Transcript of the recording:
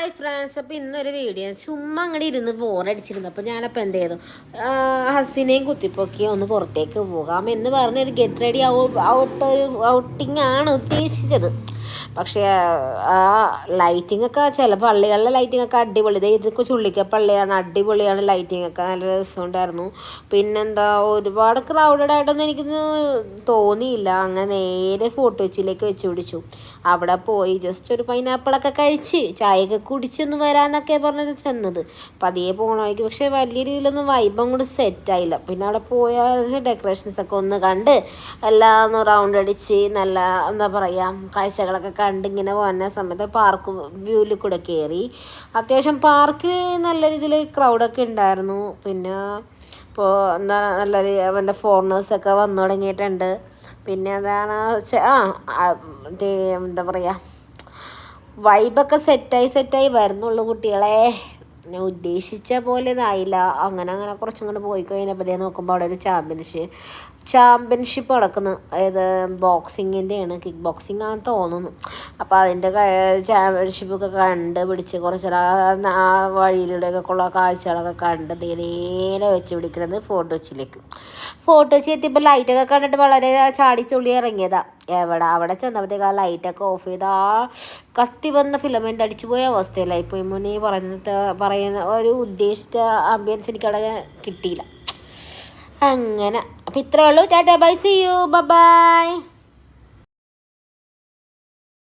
Hi friends. അപ്പോൾ ഇന്നൊരു video ചുമ്മാ അങ്ങനെ ഇരുന്ന് ബോറടിച്ചിരുന്നു. അപ്പോൾ ഞാനപ്പോൾ എന്ത് ചെയ്തു, ഹസ്സിനെയും കുത്തിപ്പൊക്കി ഒന്ന് പുറത്തേക്ക് പോകാം എന്ന് പറഞ്ഞൊരു ഗെറ്റ് റെഡി ഔട്ടിങ് ആണ് ഉദ്ദേശിച്ചത്. പക്ഷേ ആ ലൈറ്റിംഗ് ഒക്കെ ചില പള്ളികളിലെ ലൈറ്റിംഗ് ഒക്കെ അടിപൊളി. ഇതൊക്കെ ചുള്ളിക്ക പള്ളിയാണ്, അടിപൊളിയാണ് ലൈറ്റിംഗ് ഒക്കെ, നല്ല രസമുണ്ടായിരുന്നു. പിന്നെന്താ, ഒരുപാട് ക്രൗഡഡ് ആയിട്ടൊന്നും എനിക്കൊന്നും തോന്നിയില്ല. അങ്ങനെ നേരെ ഫോട്ടോ വെച്ചിലേക്ക് വെച്ച് പിടിച്ചു. അവിടെ പോയി ജസ്റ്റ് ഒരു പൈനാപ്പിളൊക്കെ കഴിച്ച് ചായയൊക്കെ കുടിച്ചൊന്ന് വരാമെന്നൊക്കെ പറഞ്ഞത് ചെന്നത്. പതിയെ പോകണമായിരിക്കും. പക്ഷേ വലിയ രീതിയിലൊന്നും വൈബും കൂടി സെറ്റായില്ല. പിന്നെ അവിടെ പോയാൽ ഡെക്കറേഷൻസൊക്കെ ഒന്ന് കണ്ട് എല്ലാം ഒന്ന് റൗണ്ട് അടിച്ച് നല്ല എന്താ പറയുക കാഴ്ചകളൊക്കെ കണ്ട് ഇങ്ങനെ പോകുന്ന സമയത്ത് പാർക്ക് വ്യൂവിൽ കൂടെ കയറി. അത്യാവശ്യം പാർക്കിൽ നല്ല രീതിയിൽ ക്രൗഡൊക്കെ ഉണ്ടായിരുന്നു. പിന്നെ ഇപ്പോൾ എന്താ നല്ലൊരു അവൻ്റെ ഫോറിനേഴ്സൊക്കെ വന്നു തുടങ്ങിയിട്ടുണ്ട്. പിന്നെ അതാണ് എന്താ പറയുക, വൈബൊക്കെ സെറ്റായി വരുന്നുള്ളൂ കുട്ടികളെ. ഞാൻ ഉദ്ദേശിച്ച പോലെ ഇതായില്ല. അങ്ങനെ കുറച്ചും കൂടെ പോയി കഴിഞ്ഞപ്പോൾ നോക്കുമ്പോൾ അവിടെ ഒരു ചാമ്പ്യൻഷിപ്പ് നടക്കുന്നു. അതായത് ബോക്സിങ്ങിൻ്റെയാണ്, കിക്ക് ബോക്സിംഗ് ആണെന്ന് തോന്നുന്നു. അപ്പോൾ അതിൻ്റെ ചാമ്പ്യൻഷിപ്പൊക്കെ കണ്ട് പിടിച്ച് കുറച്ച് ആ വഴിയിലൂടെയൊക്കെ ഉള്ള കാഴ്ചകളൊക്കെ കണ്ട് നേരെ വെച്ച് പിടിക്കുന്നത് ഫോട്ടോ വെച്ച് എത്തിയപ്പോൾ ലൈറ്റൊക്കെ കണ്ടിട്ട് വളരെ ചാടിത്തുള്ളി ഇറങ്ങിയതാണ്. അവിടെ ചെന്നപ്പോഴത്തേക്ക് ആ ലൈറ്റൊക്കെ ഓഫ് ചെയ്ത് ആ കത്തി വന്ന ഫിലമെൻ്റ് അടിച്ചു പോയ അവസ്ഥയിലായിപ്പോയി. മുന്നേ പറയുന്ന ഒരു ഉദ്ദേശിച്ച ആംബിയൻസ് എനിക്കവിടെ കിട്ടിയില്ല. അങ്ങനെ അപ്പോൾ ഇത്രയേ ഉള്ളൂ. Tata bye, see you, by.